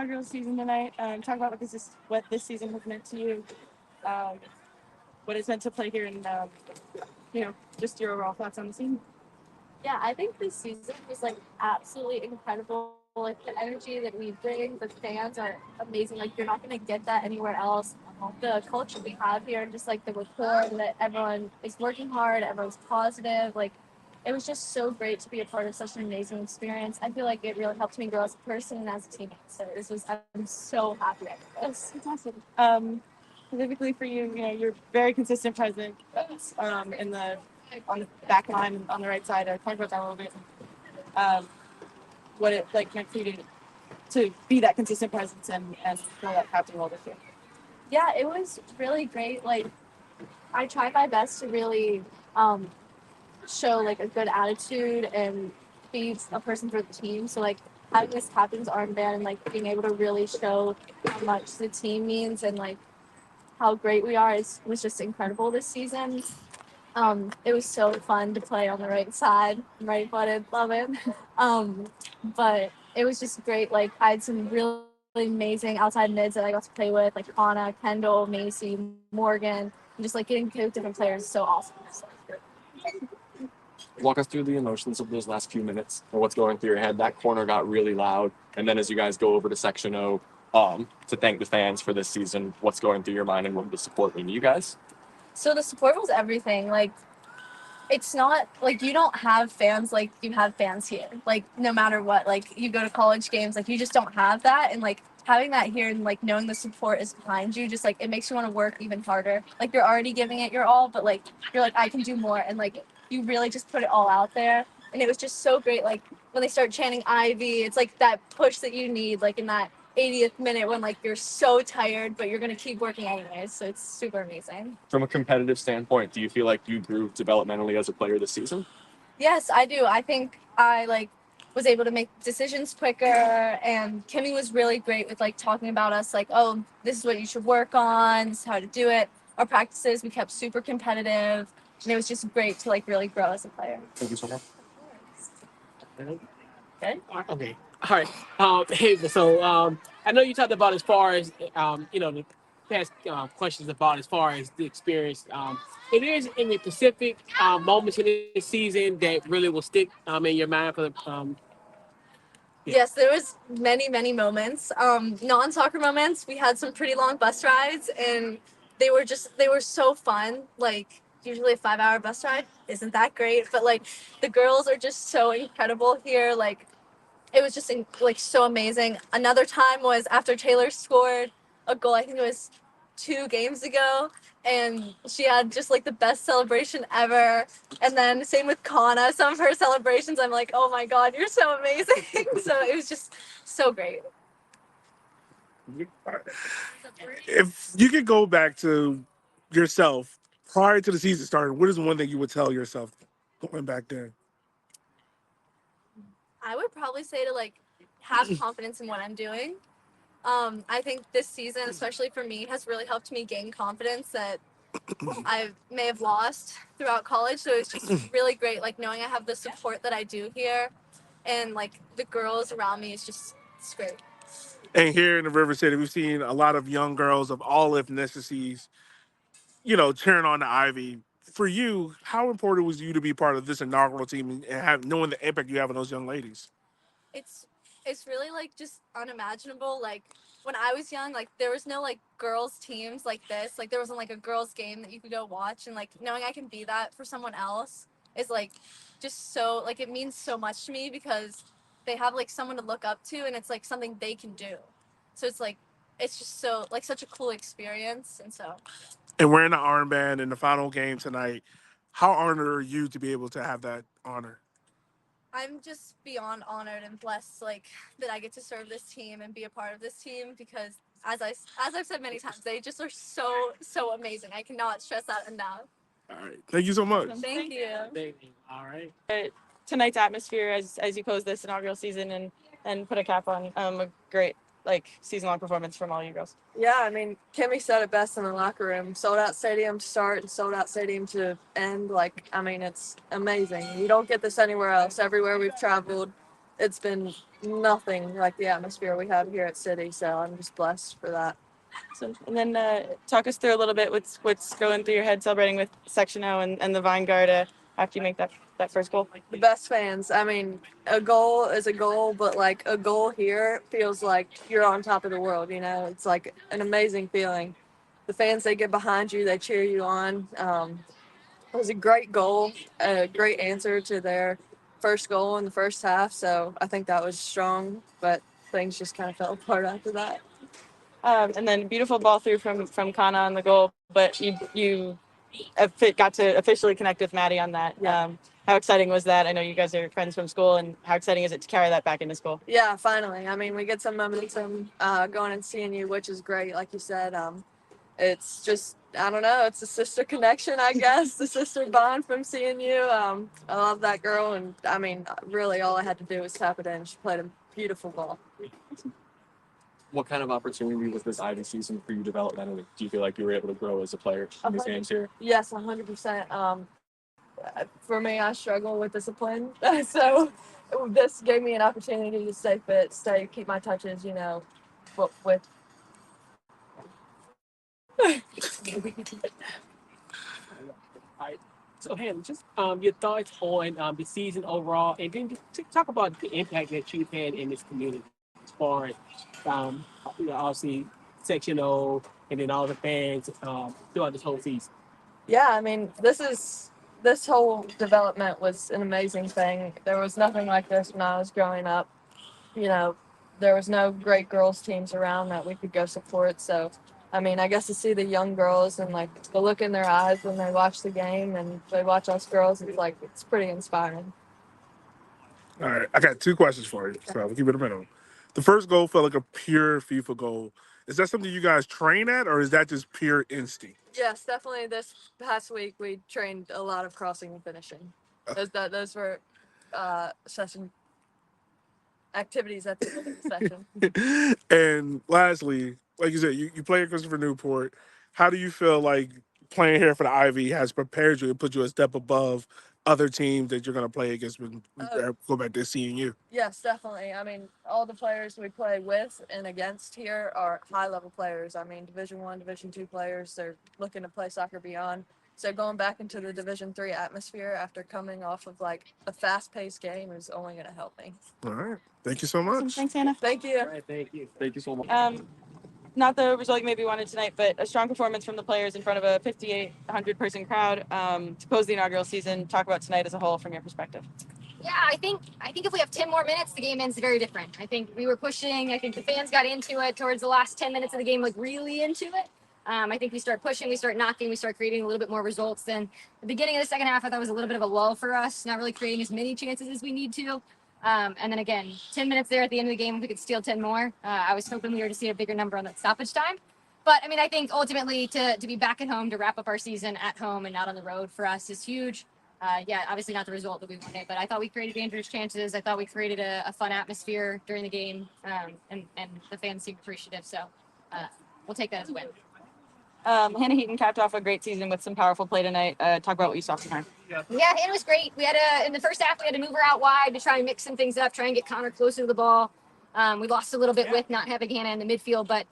inaugural season tonight. Talk about what this season has meant to you, um, what it's meant to play here, and just your overall thoughts on the season. Yeah, I think this season was like absolutely incredible. Like the energy that we bring, the fans are amazing. Like you're not gonna get that anywhere else. The culture we have here, and just like the rapport that everyone is working hard, everyone's positive. Like it was just so great to be a part of such an amazing experience. I feel like it really helped me grow as a person and as a teammate. So I'm so happy I did this. That's awesome. Specifically for you, you're very consistent present in the on the back line on the right side. I talked about that a little bit. Um, what it like meant for you to be that consistent presence and fill that captain role this year. Yeah, it was really great. Like I tried my best to really um, show like a good attitude and be a person for the team. So like having this captain's armband and like being able to really show how much the team means and like how great we are was just incredible this season. It was so fun to play on the right side, right footed, love it. Um, but it was just great. Like I had some really amazing outside mids that I got to play with, like Anna, Kendall, Macy, Morgan, and just like getting to play with different players is so awesome. So, Walk us through the emotions of those last few minutes and what's going through your head. That corner got really loud, and then as you guys go over to Section O to thank the fans for this season, what's going through your mind and what the support mean to you guys? so the support was everything. Like it's not like you don't have fans like you have fans here. Like no matter what, like you go to college games, like you just don't have that. And like having that here and like knowing the support is behind you, just like it makes you want to work even harder. Like you're already giving it your all, but like you're like I can do more, and like you really just put it all out there. And it was just so great. Like when they start chanting Ivy, it's like that push that you need, like in that 80th minute when like you're so tired, but you're gonna keep working anyways. So it's super amazing. From a competitive standpoint, do you feel like you grew developmentally as a player this season? Yes, I do. I think I like was able to make decisions quicker, and Kimmy was really great with like talking about us like, oh, this is what you should work on, this is how to do it. Our practices we kept super competitive, and it was just great to like really grow as a player. Thank you so much. Okay. Okay. All right. Hey, so I know you talked about as far as the past questions about as far as the experience. It is any specific moments in this season that really will stick in your mind for the yeah. Yes, there was many moments. Non-soccer moments. We had some pretty long bus rides, and they were so fun. Like usually a 5 hour bus ride isn't that great, but like the girls are just so incredible here. Like it was just like so amazing. Another time was after Taylor scored a goal. I think it was 2 games ago, and she had just like the best celebration ever. And then same with Kana. Some of her celebrations, I'm like, oh my god, you're so amazing. So it was just so great. If you could go back to yourself prior to the season starting, what is one thing you would tell yourself going back then? I would probably say to like have confidence in what I'm doing. I think this season, especially for me, has really helped me gain confidence that I may have lost throughout college. So it's just really great, like knowing I have the support that I do here, and like the girls around me is just it's great. And here in the River City, we've seen a lot of young girls of all ethnicities, cheering on the Ivy. For you, how important was you to be part of this inaugural team and have knowing the impact you have on those young ladies? It's it's really like just unimaginable. Like when I was young, like there was no like girls teams like this. Like there wasn't like a girls game that you could go watch, and like knowing I can be that for someone else is like just so like it means so much to me because they have like someone to look up to, and it's like something they can do. So it's like it's just so like such a cool experience, and so And wearing the armband in the final game tonight, how honored are you to be able to have that honor? I'm just beyond honored and blessed, like that I get to serve this team and be a part of this team because, as I've said many times, they just are so amazing. I cannot stress that enough. All right. Thank you so much. Thank you. All right. Tonight's atmosphere as you close this inaugural season and put a cap on a great season long performance from all you girls. Yeah, I mean, Kimmy said it best in the locker room. Sold out stadium to start and sold out stadium to end. Like, I mean, it's amazing. You don't get this anywhere else. Everywhere we've traveled, it's been nothing like the atmosphere we have here at City. So I'm just blessed for that. So, and then talk us through a little bit what's going through your head celebrating with Section O and the Vineyard after you make that first goal. The best fans. I mean, a goal is a goal, but like a goal here feels like you're on top of the world. You know, it's like an amazing feeling. The fans, they get behind you, they cheer you on. It was a great goal, a great answer to their first goal in the first half. So I think that was strong, but things just kind of fell apart after that. And then beautiful ball through from Kana on the goal, but you got to officially connect with Maddie on that. Yeah. How exciting was that? I know you guys are friends from school, and how exciting is it to carry that back into school? Yeah, finally. I mean, we get some momentum going and seeing you, which is great. Like you said, it's just, I don't know, it's a sister connection, I guess, the sister bond from seeing you. I love that girl, and I mean, really, all I had to do was tap it in. She played a beautiful ball. What kind of opportunity was this Ivy season for you developmentally? Do you feel like you were able to grow as a player in these games here? Yes, 100%. For me, I struggle with discipline, so this gave me an opportunity to stay fit, keep my touches, you know, but with. Alright. So, Hannah, just your thoughts on the season overall, and then just talk about the impact that you've had in this community as far as, obviously, Section O, and then all the fans throughout this whole season. Yeah, I mean, this whole development was an amazing thing. There was nothing like this when I was growing up. You know, there was no great girls teams around that we could go support. So, I mean, I guess to see the young girls and like the look in their eyes when they watch the game and they watch us girls, it's pretty inspiring. All right, I got two questions for you, so we'll keep it a minimum. The first goal felt like a pure FIFA goal. Is that something you guys train at, or is that just pure instinct? Yes, definitely. This past week we trained a lot of crossing and finishing. Those were session activities at the end of the session. And lastly, like you said, you play at Christopher Newport. How do you feel like playing here for the Ivy has prepared you and put you a step above other teams that you're going to play against when go back to seeing you? Yes, definitely. I mean, all the players we play with and against here are high level players. I mean, Division 1, Division 2 players. They're looking to play soccer beyond. So going back into the Division 3 atmosphere after coming off of like a fast paced game is only going to help me. All right. Thank you so Awesome. much. Thanks, Hannah. Thank you. All right, thank you. Thank you so much. Not the result you maybe wanted tonight, but a strong performance from the players in front of a 5,800 person crowd to close the inaugural season. Talk about tonight as a whole from your perspective. Yeah, I think if we have 10 more minutes, the game ends very different. I think we were pushing. I think the fans got into it towards the last 10 minutes of the game, like really into it. I think we start pushing, we start knocking, we start creating a little bit more results. Then the beginning of the second half, I thought was a little bit of a lull for us, not really creating as many chances as we need to. And then again, 10 minutes there at the end of the game, if we could steal 10 more. I was hoping we were to see a bigger number on that stoppage time. But I mean, I think ultimately to be back at home, to wrap up our season at home and not on the road for us is huge. Yeah, obviously not the result that we wanted, but I thought we created dangerous chances. I thought we created a fun atmosphere during the game, and the fans seemed appreciative. So we'll take that as a win. Hannah Heaton capped off a great season with some powerful play tonight. Talk about what you saw from her. Yeah, it was great. We had in the first half, we had to move her out wide to try and mix some things up, try and get Connor closer to the ball. We lost a little bit with not having Hannah in the midfield, but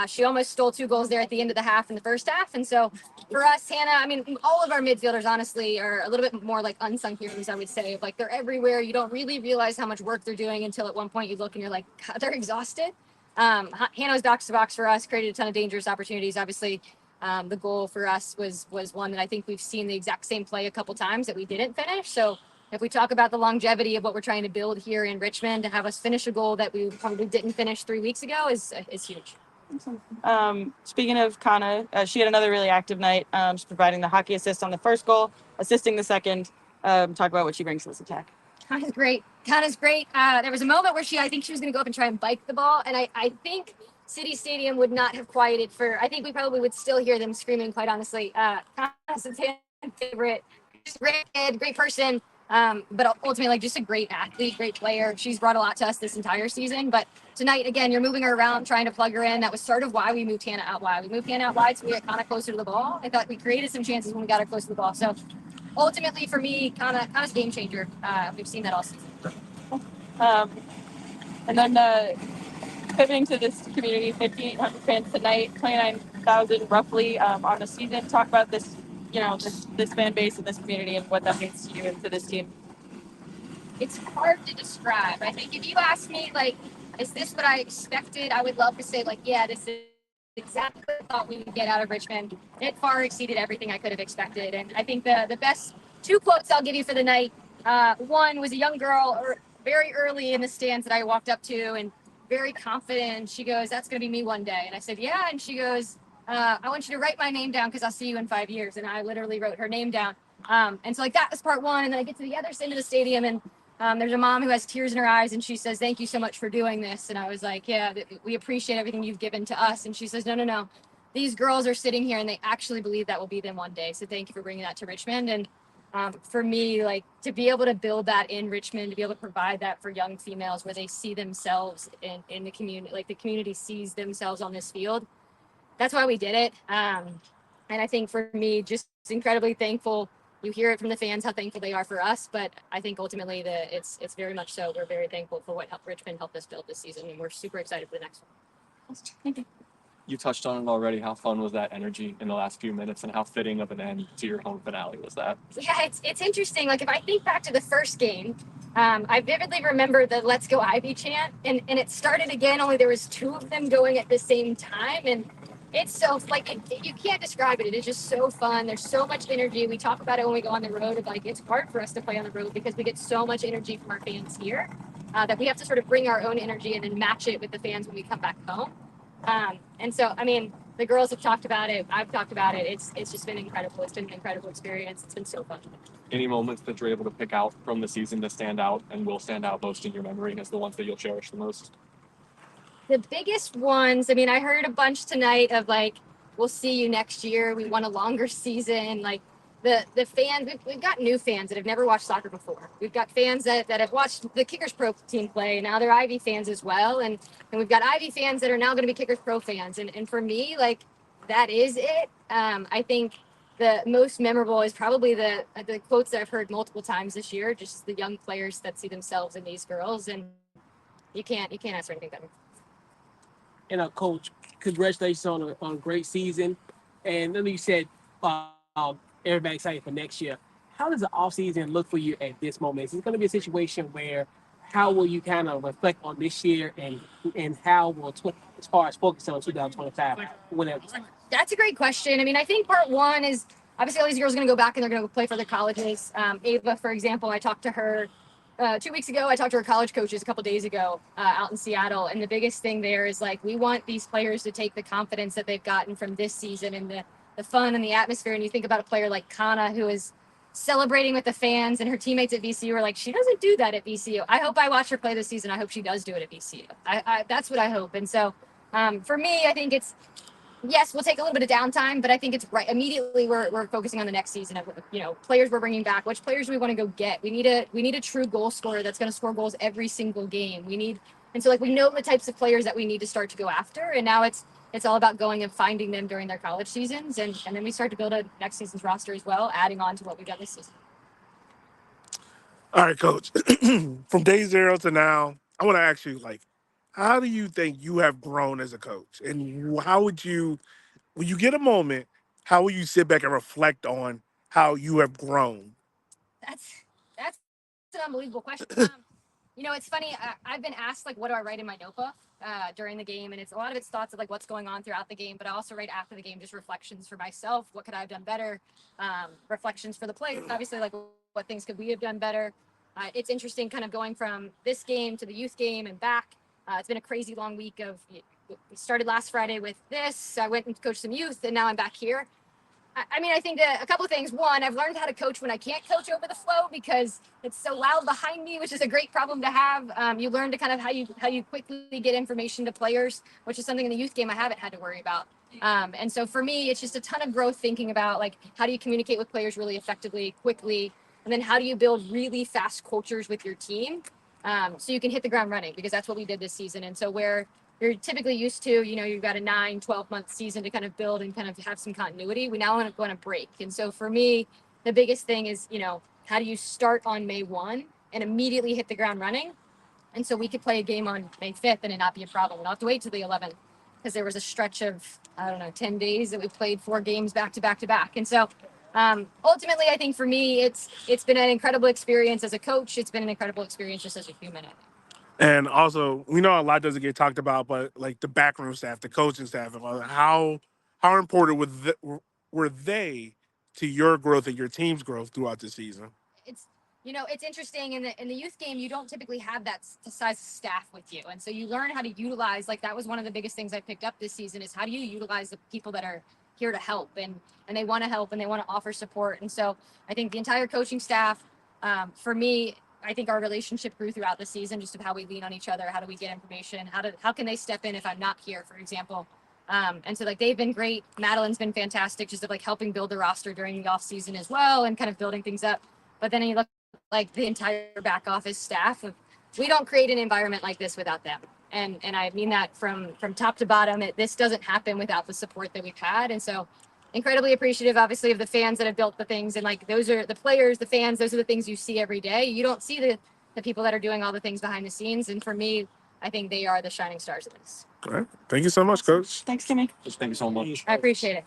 she almost stole 2 goals there at the end of the half in the first half. And so for us, Hannah, I mean, all of our midfielders, honestly, are a little bit more like unsung heroes, I would say. Like they're everywhere. You don't really realize how much work they're doing until at one point you look and you're like, God, they're exhausted. Hannah was box to box for us, created a ton of dangerous opportunities. Obviously, the goal for us was one that I think we've seen the exact same play a couple times that we didn't finish. So if we talk about the longevity of what we're trying to build here in Richmond, to have us finish a goal that we probably didn't finish 3 weeks ago is huge. Speaking of Kana, she had another really active night. She's providing the hockey assist on the first goal, assisting the second. Talk about what she brings to this attack. Kana's great. There was a moment where I think she was going to go up and try and bike the ball. And I think City Stadium would not have quieted I think we probably would still hear them screaming, quite honestly. Kana's a favorite. Just great kid, great person. But ultimately, like just a great athlete, great player. She's brought a lot to us this entire season. But tonight, again, you're moving her around, trying to plug her in. That was sort of why we moved Hannah out wide. We moved Hannah out wide so we got Kana closer to the ball. I thought we created some chances when we got her close to the ball. So ultimately, for me, Kana's game changer. We've seen that all season. And then pivoting to this community, 5,800 fans tonight, 29,000 roughly on the season. Talk about this, this fan base and this community and what that means to you and to this team. It's hard to describe. I think if you ask me, like, is this what I expected? I would love to say, like, yeah, this is exactly what I thought we would get out of Richmond. It far exceeded everything I could have expected. And I think the best two quotes I'll give you for the night. One was a young girl very early in the stands that I walked up to and very confident. She goes, "That's going to be me one day." And I said, "Yeah." And she goes, "I want you to write my name down because I'll see you in 5 years." And I literally wrote her name down. And so like that was part one. And then I get to the other end of the stadium and there's a mom who has tears in her eyes and she says, "Thank you so much for doing this." And I was like, "Yeah, we appreciate everything you've given to us." And she says, "No, no, no. These girls are sitting here and they actually believe that will be them one day. So thank you for bringing that to Richmond." And for me, like to be able to build that in Richmond, to be able to provide that for young females where they see themselves in the community, like the community sees themselves on this field. That's why we did it. And I think for me, just incredibly thankful. You hear it from the fans how thankful they are for us, but I think ultimately it's very much so. We're very thankful for what Richmond helped us build this season, and we're super excited for the next one. Thank you. You touched on it already. How fun was that energy in the last few minutes, and how fitting of an end to your home finale was that? Yeah, it's interesting. Like if I think back to the first game, I vividly remember the "Let's Go Ivy" chant, and it started again. Only there was two of them going at the same time, and it's so like you can't describe it. It is just so fun. There's so much energy. We talk about it when we go on the road. Of like it's hard for us to play on the road because we get so much energy from our fans here that we have to sort of bring our own energy and then match it with the fans when we come back home. And so, I mean, the girls have talked about it. I've talked about it. It's just been incredible. It's been an incredible experience. It's been so fun. Any moments that you're able to pick out from the season to stand out and will stand out most in your memory as the ones that you'll cherish the most? The biggest ones, I mean, I heard a bunch tonight of like, "We'll see you next year. We want a longer season." Like the fans, we've got new fans that have never watched soccer before. We've got fans that have watched the Kickers Pro team play. Now they're Ivy fans as well. And we've got Ivy fans that are now going to be Kickers Pro fans. And for me, like that is it. I think the most memorable is probably the quotes that I've heard multiple times this year, just the young players that see themselves in these girls. And you can't ask for anything better. And Coach, congratulations on a great season. And then you said everybody excited for next year. How does the offseason look for you at this moment? Is it going to be a situation where how will you kind of reflect on this year and how will as far as focus on 2025, whatever? That's a great question. I mean, I think part one is obviously all these girls are going to go back and they're going to play for their colleges. Ava, for example, I talked to her 2 weeks ago. I talked to her college coaches a couple days ago out in Seattle. And the biggest thing there is like, we want these players to take the confidence that they've gotten from this season and the fun and the atmosphere. And you think about a player like Kana, who is celebrating with the fans, and her teammates at VCU are like, she doesn't do that at VCU. I hope I watch her play this season. I hope she does do it at VCU. That's what I hope. And so for me, I think it's, yes, we'll take a little bit of downtime, but I think it's right. Immediately, we're focusing on the next season of players we're bringing back. Which players do we want to go get? We need a true goal scorer that's going to score goals every single game. And so like we know the types of players that we need to start to go after, and now it's all about going and finding them during their college seasons, and then we start to build a next season's roster as well, adding on to what we've done this season. All right, Coach. From day zero to now, I want to ask you, like, how do you think you have grown as a coach, and how would you, when you get a moment, how will you sit back and reflect on how you have grown? That's an unbelievable question. It's funny. I've been asked like, what do I write in my notebook during the game, and it's a lot of it's thoughts of like what's going on throughout the game, but I also write after the game just reflections for myself. What could I have done better? Reflections for the players, obviously, like what things could we have done better? It's interesting, kind of going from this game to the youth game and back. It's been a crazy long week of. We started last Friday with this. I went and coached some youth, and now I'm back here. I mean, I think a couple of things. One, I've learned how to coach when I can't coach over the flow because it's so loud behind me, which is a great problem to have. You learn to kind of how you quickly get information to players, which is something in the youth game I haven't had to worry about. And so for me, it's just a ton of growth thinking about like how do you communicate with players really effectively, quickly, and then how do you build really fast cultures with your team so you can hit the ground running, because that's what we did this season. And so where you're typically used to, you've got a 9-12 month season to kind of build and kind of have some continuity. We now want to go on a break. And so for me, the biggest thing is, how do you start on May 1 and immediately hit the ground running? And so we could play a game on May 5th and it not be a problem. We don't have to wait till the 11th because there was a stretch of, I don't know, 10 days that we played 4 games back to back to back. And so ultimately, I think for me, it's been an incredible experience as a coach. It's been an incredible experience just as a human. And also, we know a lot doesn't get talked about, but like the backroom staff, the coaching staff, how important were they to your growth and your team's growth throughout the season? It's it's interesting in the youth game. You don't typically have that size staff with you, and so you learn how to utilize. Like that was one of the biggest things I picked up this season is how do you utilize the people that are here to help and they want to help and they want to offer support. And so I think the entire coaching staff, for me, I think our relationship grew throughout the season, just of how we lean on each other. How do we get information? How can they step in if I'm not here, for example? And so like they've been great. Madeline's been fantastic, just of like helping build the roster during the off season as well and kind of building things up. But then you look like the entire back office staff we don't create an environment like this without them. And I mean that from top to bottom. This doesn't happen without the support that we've had. And so incredibly appreciative, obviously, of the fans that have built the things. And like those are the players, the fans, those are the things you see every day. You don't see the people that are doing all the things behind the scenes. And for me, I think they are the shining stars of this. All right. Thank you so much, Coach. Thanks, Kimmy. Thank you so much. I appreciate it.